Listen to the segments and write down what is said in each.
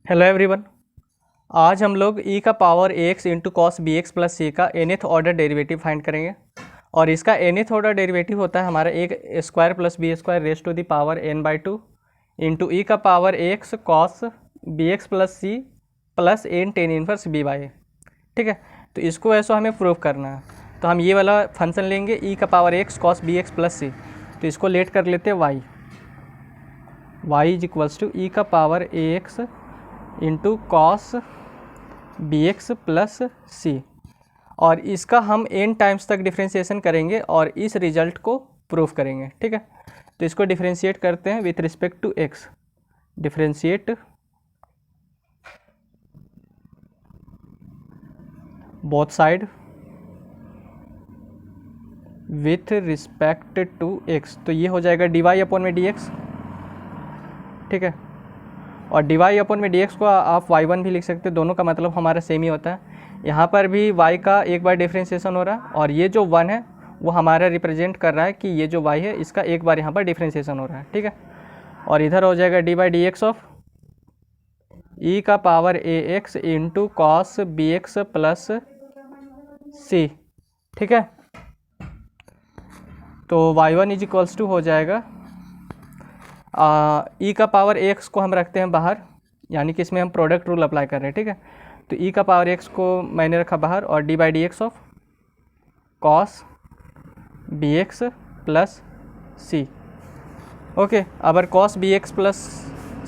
Hello everyone. आज हम लोग e का power ax into cos B x plus C का nth ऑर्डर डेरिवेटिव फाइंड करेंगे। और इसका nth ऑर्डर डेरिवेटिव होता है हमारा एक square plus B square raise to the power n/2 into ई का power ax cos B x plus C plus n tan inverse B by. ठीक है, तो इसको ऐसा हमें प्रूव करना है। तो हम ये वाला फंक्शन लेंगे e का power x cos B x plus सी। तो इसको लेट कर लेते हैं y is equals to E का power ax into cos B x plus सी। और इसका हम n टाइम्स तक डिफ्रेंशिएशन करेंगे और इस रिजल्ट को प्रूफ करेंगे। ठीक है, तो इसको डिफ्रेंशिएट करते हैं with respect to x। Differentiate both side with respect to x। तो ये हो जाएगा dy अपॉन में dx। ठीक है, और dy अपॉन में dx को आप y1 भी लिख सकते हैं, दोनों का मतलब हमारा सेम ही होता है। यहाँ पर भी y का एक बार डिफ्रेंशिएशन हो रहा है और ये जो 1 है वो हमारा रिप्रेजेंट कर रहा है कि ये जो y है इसका एक बार यहाँ पर डिफ्रेंशिएशन हो रहा है। ठीक है, और इधर हो जाएगा dy dx ऑफ e का power ax into cos B x plus सी। ठीक है, तो y1 इज इक्वल्स टू हो जाएगा ई का पावर एक्स को हम रखते हैं बाहर, यानी कि इसमें हम प्रोडक्ट रूल अप्लाई कर रहे हैं। ठीक है, तो ई का पावर एक्स को मैंने रखा बाहर और D by D x of cos B x plus C. Okay, अगर कॉस बी एक्स प्लस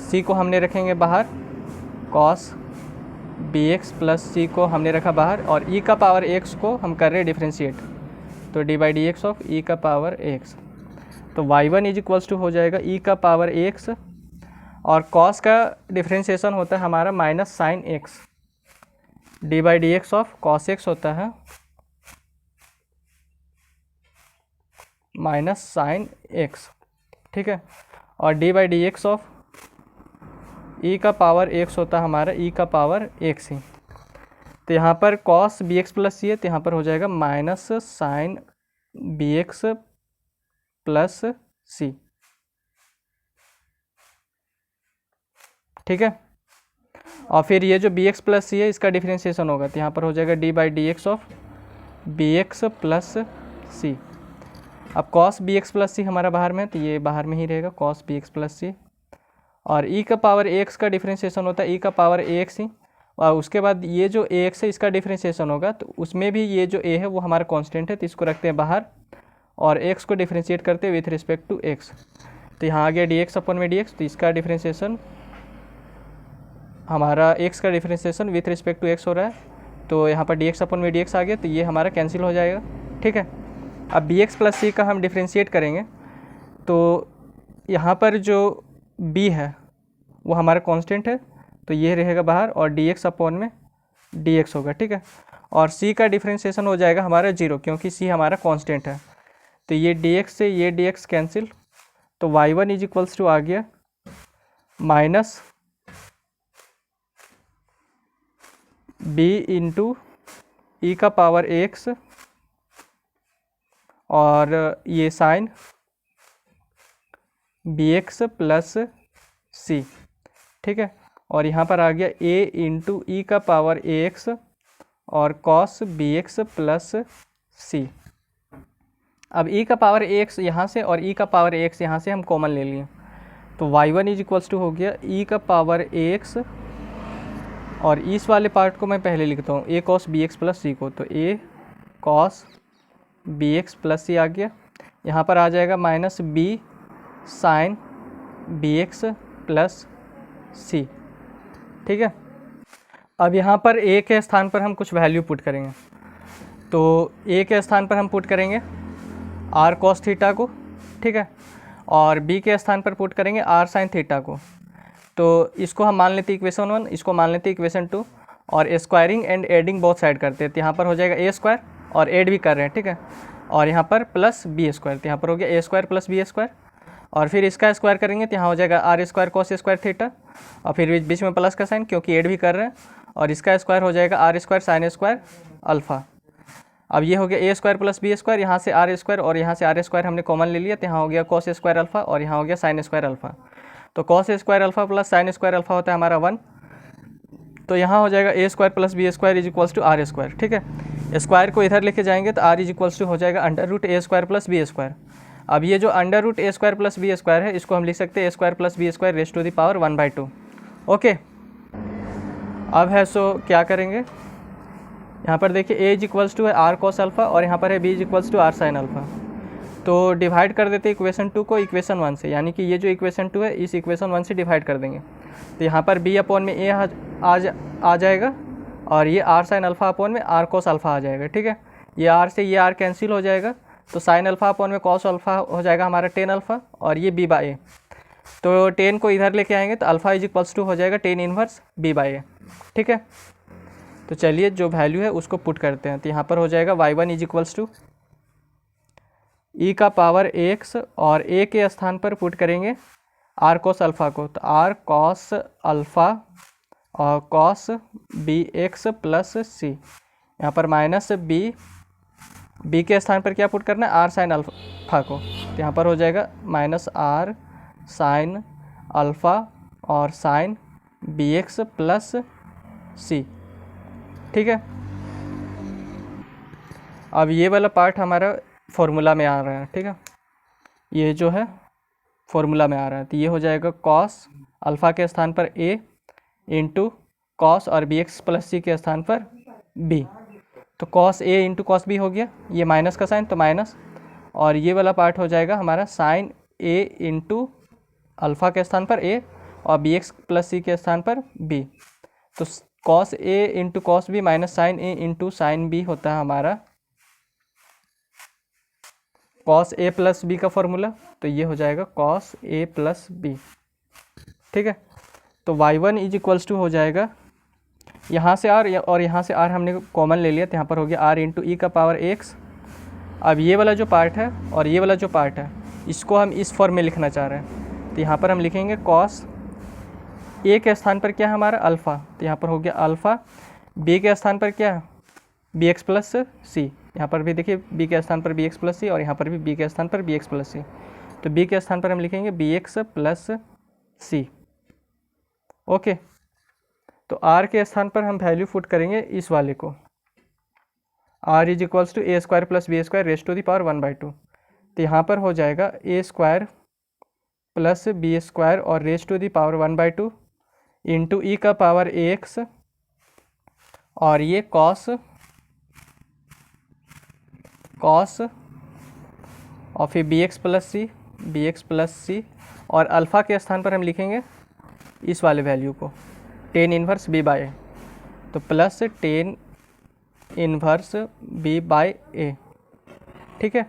सी को हमने रखेंगे बाहर, कॉस बी एक्स प्लस सी को हमने रखा बाहर और ई का पावर एक्स को हम कर रहे हैं डिफ्रेंशिएट, तो D by D x of E का पावर एक्स। तो y1 इज इक्वल्स टू हो जाएगा e का पावर x और cos का डिफ्रेंशिएशन होता है हमारा minus sine x। D by D x of cos X होता है माइनस साइन x। ठीक है, और D by D x of e का पावर x होता है हमारा e का पावर x ही। तो यहाँ पर cos बी एक्स प्लस सी है, तो यहाँ पर हो जाएगा minus sine B x plus सी। ठीक है, और फिर ये जो बी एक्स प्लस सी है इसका डिफ्रेंशिएशन होगा, तो यहाँ पर हो जाएगा D by D x of B x plus C. अब कॉस बी एक्स प्लस सी हमारा बाहर में है, तो ये बाहर में ही रहेगा कॉस बी एक्स प्लस सी। और ई का पावर ए एक्स का डिफ्रेंशिएशन होता है ई का पावर ए एक्स ही, और उसके बाद ये जो ए एक्स है इसका डिफ्रेंशिएशन होगा, तो उसमें भी ये जो ए है वो हमारा कॉन्स्टेंट है, तो इसको रखते हैं बाहर और x को डिफ्रेंशिएट करते हैं विथ रिस्पेक्ट टू x। तो यहाँ आ गया dx अपॉन में dx, तो इसका डिफ्रेंशिएशन हमारा x का differentiation with respect to x हो रहा है, तो यहाँ पर dx अपॉन में dx आ गया, तो ये हमारा कैंसिल हो जाएगा। ठीक है, अब bx प्लस c का हम डिफ्रेंशिएट करेंगे, तो यहाँ पर जो b है वो हमारा कांस्टेंट है, तो ये रहेगा बाहर और dx अपॉन में dx होगा। ठीक है, और c का डिफ्रेंशिएशन हो जाएगा हमारा 0, क्योंकि c हमारा कांस्टेंट है, तो ये dx से ये dx कैंसिल, तो y1 इज इक्वल्स टू आ गया माइनस b इंटू ई का पावर x और ये साइन बी एक्स प्लस सी। ठीक है, और यहाँ पर आ गया a इंटू ई का पावर ax और cos B x plus C. अब e का पावर ax यहाँ से और e का पावर ax यहाँ से हम कॉमन ले लिए, तो y1 इज इक्वल्स टू हो गया e का पावर ax और इस वाले पार्ट को मैं पहले लिखता हूँ a cos B x plus सी को, तो a cos B x plus C आ गया। यहाँ पर आ जाएगा minus b sine B x plus सी। ठीक है, अब यहाँ पर a के स्थान पर हम कुछ वैल्यू पुट करेंगे, तो a के स्थान पर हम पुट करेंगे आर कॉस थीटा को। ठीक है, और बी के स्थान पर पुट करेंगे आर साइन थीटा को। तो इसको हम मान लेते हैं इक्वेशन 1, इसको मान लेते हैं इक्वेशन 2 और squaring and adding both side करते हैं, तो यहाँ पर हो जाएगा ए स्क्वायर और ऐड भी कर रहे हैं। ठीक है, और यहाँ पर प्लस बी स्क्वायर, तो यहाँ पर हो गया A square plus B square, और फिर इसका स्क्वायर करेंगे तो यहाँ हो जाएगा R square cos square theta, और फिर बीच में प्लस का साइन क्योंकि ऐड भी कर रहे हैं, और इसका स्क्वायर हो जाएगा R square sine square alpha. अब ये हो गया A square plus B square, यहाँ से आर स्क्वायर और यहाँ से आर स्क्वायर हमने कॉमन ले लिया, तो यहाँ हो गया कॉस स्क्वायर अल्फ़ा और यहाँ हो गया साइन स्क्वायर अल्फ़ा। तो cos square alpha plus sine square alpha होता है हमारा 1, तो यहाँ हो जाएगा A square plus B square is equals to R square. ठीक है, स्क्वायर को इधर लेके जाएंगे तो आर इज इक्वल्स टू हो जाएगा under root A square plus B square. अब ये जो under root A square plus B square है इसको हम लिख सकते हैं A square plus B square raise to the power 1/2। Okay, अब है सो क्या करेंगे, यहाँ पर देखिए ए इज इक्वल्स टू है आर कॉस अल्फ़ा और यहाँ पर है B is equals to R sine alpha. तो डिवाइड कर देते हैं इक्वेशन 2 को इक्वेशन 1 से, यानी कि ये जो इक्वेशन 2 है इस इक्वेशन 1 से डिवाइड कर देंगे। तो यहाँ पर बी अपॉन में ए आ जाएगा और ये आर साइन अल्फ़ा अपॉन में आर कॉस अल्फ़ा आ जाएगा। ठीक है, ये आर से ये आर कैंसिल हो जाएगा, तो साइन अल्फ़ा अपॉन में कॉस अल्फ़ा हो जाएगा हमारा टेन अल्फ़ा और ये बी बाई ए। तो टेन को इधर लेके आएंगे तो अल्फ़ा इज इक्वल्स टू हो जाएगा ten inverse B by A. ठीक है, तो चलिए जो वैल्यू है उसको पुट करते हैं। तो यहाँ पर हो जाएगा y1 is equals to E का पावर x और a के स्थान पर पुट करेंगे आर कॉस अल्फ़ा को, तो आर कॉस अल्फ़ा और कॉस बी एक्स प्लस सी। यहाँ पर माइनस बी के स्थान पर क्या पुट करना है, आर साइन अल्फ़ा को, तो यहाँ पर हो जाएगा माइनस आर साइन अल्फ़ा और साइन बी एक्स प्लस सी। ठीक है, अब ये वाला पार्ट हमारा फॉर्मूला में आ रहा है। ठीक है, ये जो है फॉर्मूला में आ रहा है, तो ये हो जाएगा कॉस अल्फ़ा के स्थान पर ए इंटू कॉस और बी एक्स प्लस सी के स्थान पर बी। तो cos A into cos B हो गया, ये माइनस का साइन तो माइनस, और ये वाला पार्ट हो जाएगा हमारा साइन ए इंटू अल्फ़ा के स्थान पर ए और बी एक्स प्लस सी के स्थान पर बी। तो cos A into cos B minus sine A into sine B होता है हमारा कॉस ए प्लस बी का फॉर्मूला, तो ये हो जाएगा कॉस ए प्लस बी। ठीक है, तो y1 इज इक्वल्स टू हो जाएगा यहाँ से r और यहाँ से r हमने कॉमन ले लिया, तो यहाँ पर हो गया r इंटू ई का पावर x। अब ये वाला जो पार्ट है और ये वाला जो पार्ट है इसको हम इस फॉर्म में लिखना चाह रहे हैं, तो यहाँ पर हम लिखेंगे कॉस ए के स्थान पर क्या है हमारा अल्फ़ा, तो यहाँ पर हो गया अल्फ़ा, बी के स्थान पर क्या है बी एक्स प्लस सी, यहाँ पर भी देखिए बी के स्थान पर बी एक्स प्लस सी और यहाँ पर भी बी के स्थान पर बी एक्स प्लस सी, तो बी के स्थान पर हम लिखेंगे B x plus C. Okay, तो आर के स्थान पर हम वैल्यू पुट करेंगे इस वाले को, R is equals to A square plus B square raise to the power 1/2। तो यहाँ पर हो जाएगा A square plus B square और raise to the power 1/2 into ई का पावर ए एक्स और ये कॉस और फिर बी एक्स प्लस सी और अल्फ़ा के स्थान पर हम लिखेंगे इस वाले वैल्यू को टेन इन्वर्स बी बाई ए, तो plus tan inverse B by A. ठीक है,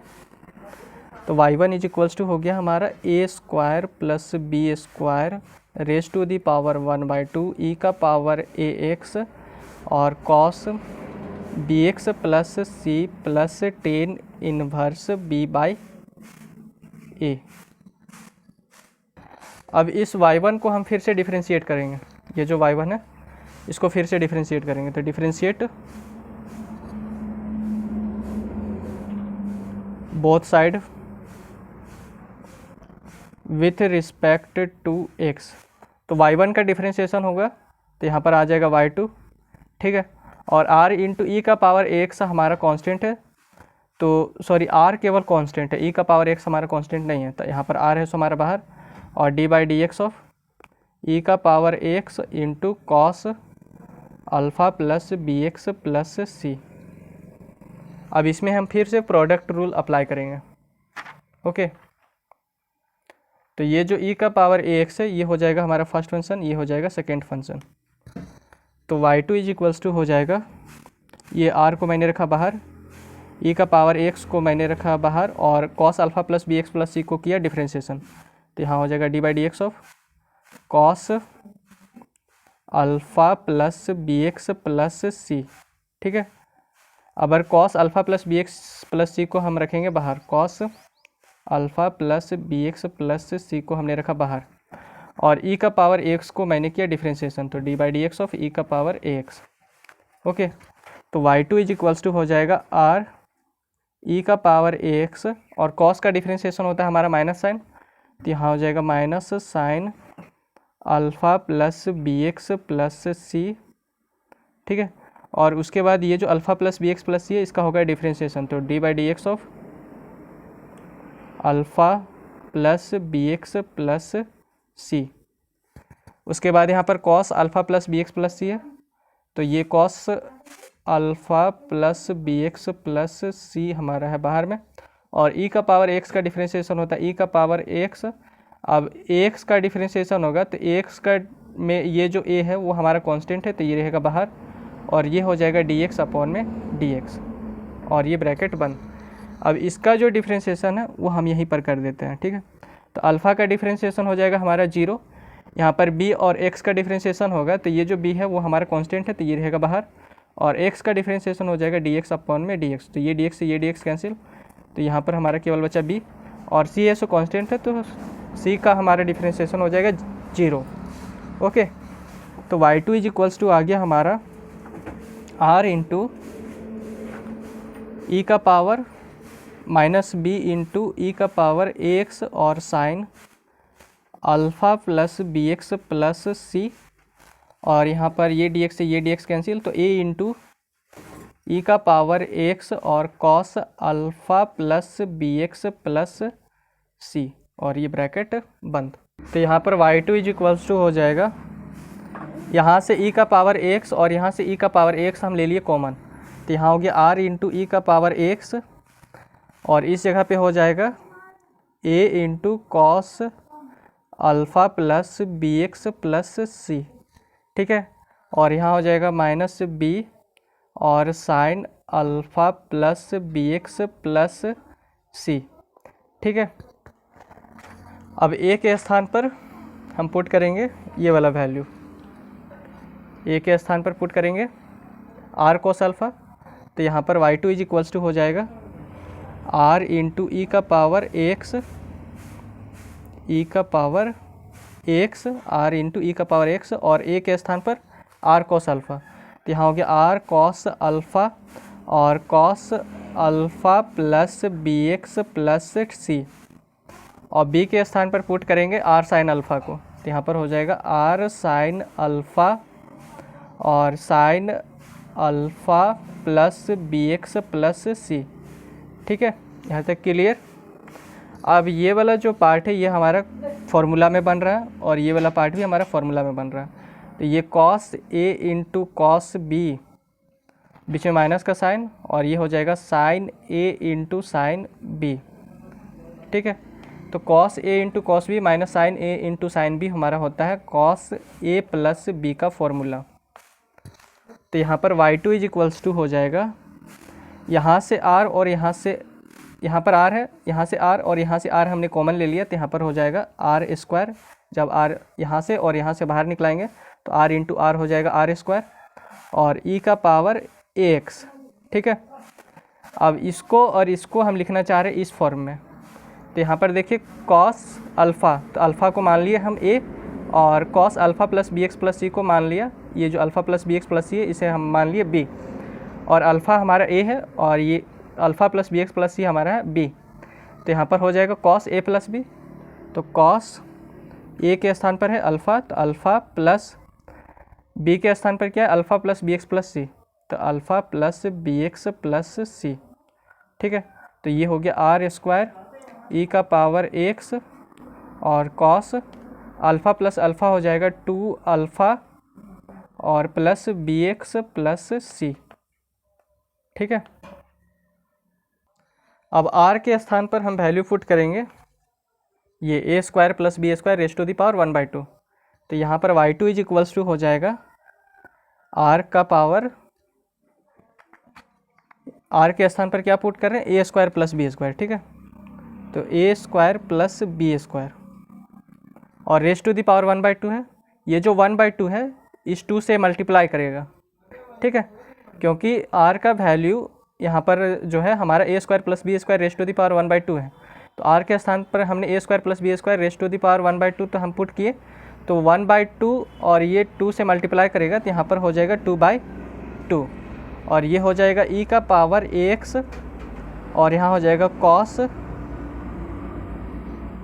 तो y1 इज इक्वल्स टू हो गया हमारा A square plus B square raise to the power 1/2 E का पावर ए एक्स और cos B x plus C plus tan inverse B by A. अब इस y1 को हम फिर से डिफरेंशिएट करेंगे, ये जो y1 है इसको फिर से डिफरेंशिएट करेंगे, तो differentiate both side with respect to x। तो y1 का डिफरेंशिएशन होगा तो यहाँ पर आ जाएगा y2। ठीक है, और r इंटू ई का पावर x हमारा कांस्टेंट है, तो सॉरी r केवल कांस्टेंट है, e का पावर x हमारा कांस्टेंट नहीं है, तो यहाँ पर r है सो हमारा बाहर, और d by D x of E का power x into cos alpha plus B x plus C. अब इसमें हम फिर से प्रोडक्ट रूल अप्लाई करेंगे। ओके, तो ये जो e का पावर ax है ये हो जाएगा हमारा फर्स्ट फंक्शन, ये हो जाएगा सेकेंड फंक्शन। तो y2 इज इक्वल्स टू हो जाएगा, ये r को मैंने रखा बाहर, e का पावर x को मैंने रखा बाहर और cos alpha plus B x plus सी को किया डिफ्रेंशिएशन, तो यहाँ हो जाएगा d by D x of cos alpha plus B x plus सी। ठीक है, अगर cos alpha plus B x plus सी को हम रखेंगे बाहर, cos alpha plus B x plus सी को हमने रखा बाहर, और e का पावर x को मैंने किया डिफ्रेंशिएशन, तो d by D x of e का पावर ax। ओके, तो y2 इज इक्वल्स टू हो जाएगा r e का पावर ax और cos का डिफ्रेंशिएशन होता है हमारा माइनस साइन, तो यहाँ हो जाएगा minus sine alpha plus B x plus सी ठीक है। और उसके बाद ये जो alpha plus B x plus सी है इसका होगा डिफ्रेंशिएशन, तो D by D x of alpha plus B x plus c. उसके बाद यहाँ पर cos alpha plus B x plus सी है, तो ये cos alpha plus B x plus सी हमारा है बाहर में, और e का पावर x का डिफ्रेंशिएशन होता है e का पावर x। अब x का डिफ्रेंशिएशन होगा तो x का में ये जो a है वो हमारा कांस्टेंट है, तो ये रहेगा बाहर, और ये हो जाएगा dx अपॉन में dx, और ये ब्रैकेट बंद। अब इसका जो डिफ्रेंशिएशन है वो हम यहीं पर कर देते हैं, ठीक है। तो अल्फ़ा का डिफ्रेंशिएशन हो जाएगा हमारा 0, यहाँ पर b और x का डिफ्रेंशिएशन होगा, तो ये जो b है वो हमारा कांस्टेंट है, तो ये रहेगा बाहर, और x का डिफ्रेंशिएशन हो जाएगा dx अपॉन में dx, तो ये dx से ये dx कैंसिल, तो यहाँ पर हमारा केवल बचा b, और c है सो कांस्टेंट है, तो c का हमारा डिफ्रेंशिएशन हो जाएगा 0। ओके, तो y2 इज इक्वल्स टू आ गया हमारा r इंटू ई का पावर माइनस बी इंटू ई का पावर ax और sine alpha plus B x plus सी, और यहाँ पर ये dx से ये dx कैंसिल, तो a इंटू ई का पावर x और cos alpha plus B x plus सी, और ये ब्रैकेट बंद। तो यहाँ पर y2 इज इक्वल्स टू हो जाएगा, यहाँ से e का पावर x और यहाँ से e का पावर x हम ले लिए कॉमन, तो यहाँ हो गया r इंटू ई का पावर x, और इस जगह पे हो जाएगा a into cos alpha plus B x plus सी, ठीक है। और यहाँ हो जाएगा माइनस b और sine alpha plus B x plus सी, ठीक है। अब a के स्थान पर हम पुट करेंगे ये वाला वैल्यू, a के स्थान पर पुट करेंगे r कोस अल्फ़ा, तो यहाँ पर y2 इज इक्वल्स टू हो जाएगा r इंटू ई का पावर x, ई का पावर x, r इंटू ई का पावर x, और a के स्थान पर r कोस अल्फ़ा, तो यहाँ हो गया r कॉस अल्फ़ा और cos alpha plus B x plus सी, और b के स्थान पर पुट करेंगे r साइन अल्फ़ा को, तो यहाँ पर हो जाएगा r साइन अल्फ़ा और sine alpha plus B x plus सी, ठीक है। यहाँ तक क्लियर। अब ये वाला जो पार्ट है ये हमारा फॉर्मूला में बन रहा है, और ये वाला पार्ट भी हमारा फॉर्मूला में बन रहा है, तो ये cos a into cos b, बीच में माइनस का साइन, और ये हो जाएगा sine a into sine b, ठीक है। तो cos a into cos B minus sine a into sine b हमारा होता है कॉस a प्लस बी का फॉर्मूला। तो यहाँ पर y2 इज इक्वल्स टू हो जाएगा, यहाँ से r और यहाँ से, यहाँ पर r है, यहाँ से r और यहाँ से r हमने कॉमन ले लिया, तो यहाँ पर हो जाएगा r स्क्वायर, जब r यहाँ से और यहाँ से बाहर निकलाएंगे तो r इंटू आर हो जाएगा r स्क्वायर, और e का पावर ax, ठीक है। अब इसको और इसको हम लिखना चाह रहे हैं इस फॉर्म में, तो यहाँ पर देखिए कॉस अल्फ़ा, तो अल्फ़ा को मान लिया हम a, और cos alpha plus B x plus सी को मान लिया, ये जो alpha plus B x plus सी है इसे हम मान लिए b, और अल्फ़ा हमारा a है और ये alpha plus B x plus सी हमारा है b, तो यहाँ पर हो जाएगा कॉस a प्लस बी, तो कॉस a के स्थान पर है अल्फ़ा, तो अल्फ़ा प्लस b के स्थान पर क्या है alpha plus B x plus सी, तो alpha plus B x plus सी, ठीक है। तो ये हो गया आर स्क्वायर ई का पावर एक्स, और कॉस अल्फ़ा प्लस अल्फ़ा हो जाएगा 2 अल्फ़ा और प्लस बी एक्स प्लस सी, ठीक है। अब r के स्थान पर हम वैल्यू पुट करेंगे ये a square plus B square raise to the power 1/2, तो यहाँ पर y2 इज इक्वल्स टू हो जाएगा r का पावर, r के स्थान पर क्या पुट कर रहे हैं a square plus B square, ठीक है। तो a square plus B square और रेज़ टू दी पावर 1/2 है, ये जो 1/2 है इस 2 से मल्टीप्लाई करेगा, ठीक है, क्योंकि r का वैल्यू यहाँ पर जो है हमारा a square plus B square raise to the power 1/2 है, तो r के स्थान पर हमने a square plus B square raise to the power 1/2 तो हम पुट किए, तो 1/2 और ये 2 से मल्टीप्लाई करेगा, तो यहाँ पर हो जाएगा 2/2, और ये हो जाएगा e का पावर ax, और यहाँ हो जाएगा कॉस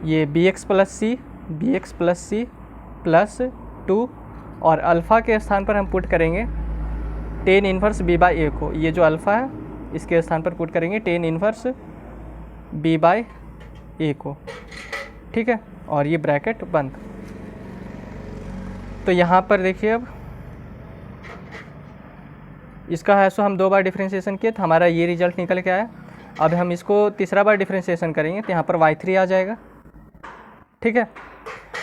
ये bx प्लस सी प्लस 2, और अल्फ़ा के स्थान पर हम पुट करेंगे टेन इन्वर्स बी बाई ए को, ये जो अल्फ़ा है इसके स्थान पर पुट करेंगे टेन इन्वर्स बी बाई ए को, ठीक है, और ये ब्रैकेट बंद। तो यहाँ पर देखिए अब इसका है सो हम 2 बार डिफ्रेंशिएशन किए तो हमारा ये रिजल्ट निकल के आया। अब हम इसको तीसरा बार डिफ्रेंशिएशन करेंगे तो यहाँ पर y3 आ जाएगा, ठीक है।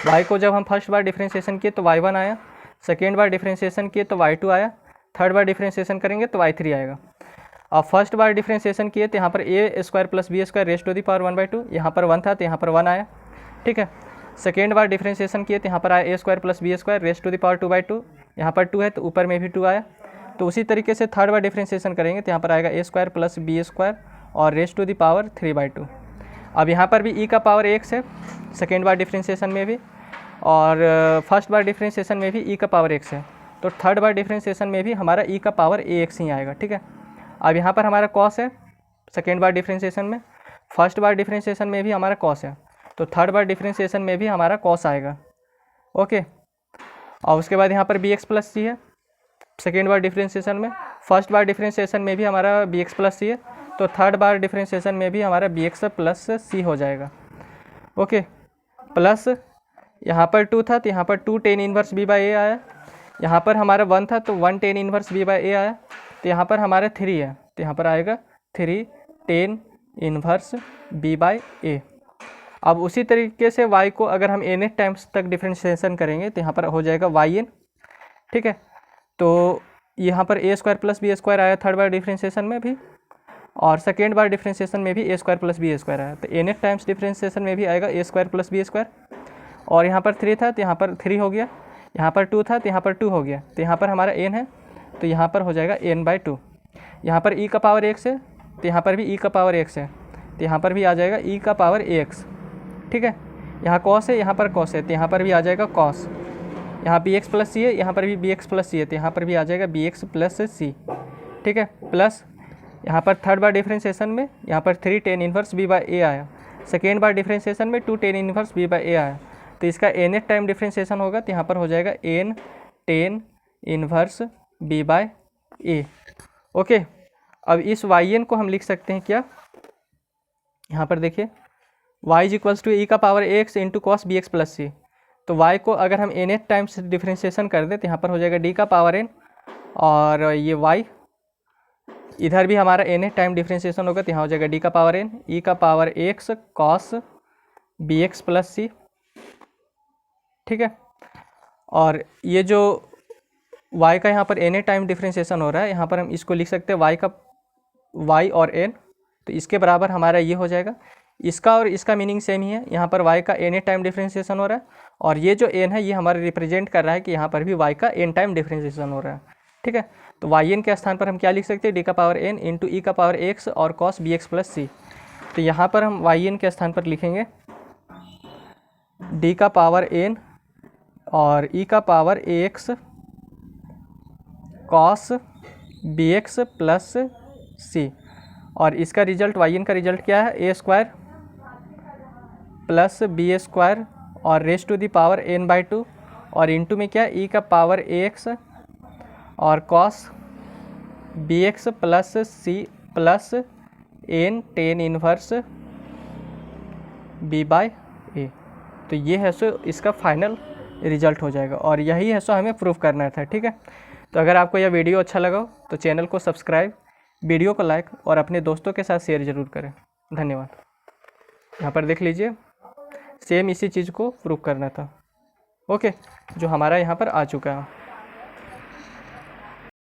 y को जब हम फर्स्ट बार डिफ्रेंशिएशन किए तो y1 आया, सेकेंड बार डिफ्रेंशिएशन किए तो y2 आया, थर्ड बार डिफ्रेंशिएशन करेंगे तो y3 आएगा। अब फर्स्ट बार डिफ्रेंशिएशन किए तो यहाँ पर a square plus B square raise to the power 1/2, यहाँ पर 1 था तो यहाँ पर 1 आया, ठीक है। सेकेंड बार डिफ्रेंशिएशन किए तो यहाँ पर आया a square plus B square raise to the power 2/2, यहाँ पर 2 है तो ऊपर में भी 2 आया। तो उसी तरीके से थर्ड बार डिफ्रेंशिएशन करेंगे तो यहाँ पर आएगा a square plus B square और रेज़ टू दी पावर 3/2। अब यहाँ पर भी e का पावर x है सेकेंड बार डिफ्रेंशिएशन में भी, और फर्स्ट बार डिफ्रेंशिएशन में भी e का पावर x है, तो थर्ड बार डिफ्रेंशिएशन में भी हमारा e का पावर ax ही आएगा, ठीक है। अब यहाँ पर हमारा cos है सेकेंड बार डिफ्रेंशिएशन में, फर्स्ट बार डिफ्रेंशिएशन में भी हमारा cos है, तो थर्ड बार डिफ्रेंशिएशन में भी हमारा cos आएगा, ओके। और उसके बाद यहाँ पर bx प्लस c है सेकेंड बार डिफ्रेंशिएशन में, फर्स्ट बार डिफ्रेंशिएशन में भी हमारा bx प्लस c है, तो थर्ड बार डिफ्रेंशिएशन में भी हमारा bx प्लस c हो जाएगा, ओके। प्लस यहाँ पर 2 था तो यहाँ पर 2 टेन इन्वर्स b बाई ए आया, यहाँ पर हमारा 1 था तो 1 टेन इन्वर्स b बाई ए आया, तो यहाँ पर हमारा 3 है तो यहाँ पर आएगा 3 ten inverse b by A. अब उसी तरीके से y को अगर हम n टाइम्स तक डिफ्रेंशिएशन करेंगे तो यहाँ पर हो जाएगा yn, ठीक है। तो यहाँ पर a square plus B square आया थर्ड बार डिफ्रेंशिएशन में भी, और सेकेंड बार डिफ्रेंशिएशन में भी a square plus B square आया, तो n टाइम्स डिफ्रेंशिएशन में भी आएगा a square plus B square. और यहाँ पर 3 था तो यहाँ पर 3 हो गया, यहाँ पर 2 था तो यहाँ पर 2 हो गया, तो यहाँ पर हमारा n है तो यहाँ पर हो जाएगा n/2। यहाँ पर e का पावर x है तो यहाँ पर भी e का पावर x है, तो यहाँ पर भी आ जाएगा e का पावर ax, ठीक है। यहाँ cos है, यहाँ पर cos है तो यहाँ पर भी आ जाएगा cos। यहाँ bx प्लस c है, यहाँ पर भी bx प्लस c है तो यहाँ पर भी आ जाएगा bx प्लस c, ठीक है। प्लस यहाँ पर थर्ड बार डिफ्रेंशिएशन में यहाँ पर 3 टेन इन्वर्स b बाई ए आया, सेकेंड बार डिफ्रेंशिएशन में 2 टेन इन्वर्स b बाई ए आया, तो इसका n टाइम डिफ्रेंशिएशन होगा तो यहाँ पर हो जाएगा n tan inverse b by A, okay. अब इस yn को हम लिख सकते हैं क्या, यहाँ पर देखिए y is equals to e का power x into cos B x plus सी। तो y को अगर हम n टाइम्स डिफ्रेंशिएशन कर दें तो यहाँ पर हो जाएगा d का पावर n, और ये y इधर भी हमारा n टाइम डिफ्रेंशिएशन होगा तो यहाँ हो जाएगा d का पावर n e का power x cos B x plus सी, ठीक है। और ये जो y का यहाँ पर n टाइम डिफ्रेंशिएशन हो रहा है, यहाँ पर हम इसको लिख सकते हैं y और n, तो इसके बराबर हमारा ये हो जाएगा। इसका और इसका मीनिंग सेम ही है, यहाँ पर y का n टाइम डिफ्रेंशिएशन हो रहा है, और ये जो n है ये हमारा रिप्रेजेंट कर रहा है कि यहाँ पर भी y का n टाइम डिफ्रेंशिएशन हो रहा है, ठीक है। तो yn के स्थान पर हम क्या लिख सकते हैं, d का पावर n इंटू ई का पावर x और cos bx प्लस c। तो यहाँ पर हम yn के स्थान पर लिखेंगे d का पावर n और e का power ax cos bx plus c, और इसका रिजल्ट yn का रिजल्ट क्या है, a square plus B square और raise to the power n/2, और इंटू में क्या e का पावर ax और cos bx plus c plus n tan inverse b by ए। तो ये है सो इसका फाइनल रिजल्ट हो जाएगा, और यही है सो हमें प्रूफ करना था, ठीक है। तो अगर आपको यह वीडियो अच्छा लगा हो तो चैनल को सब्सक्राइब, वीडियो को लाइक और अपने दोस्तों के साथ शेयर ज़रूर करें। धन्यवाद। यहाँ पर देख लीजिए सेम इसी चीज़ को प्रूफ करना था, ओके, जो हमारा यहाँ पर आ चुका है।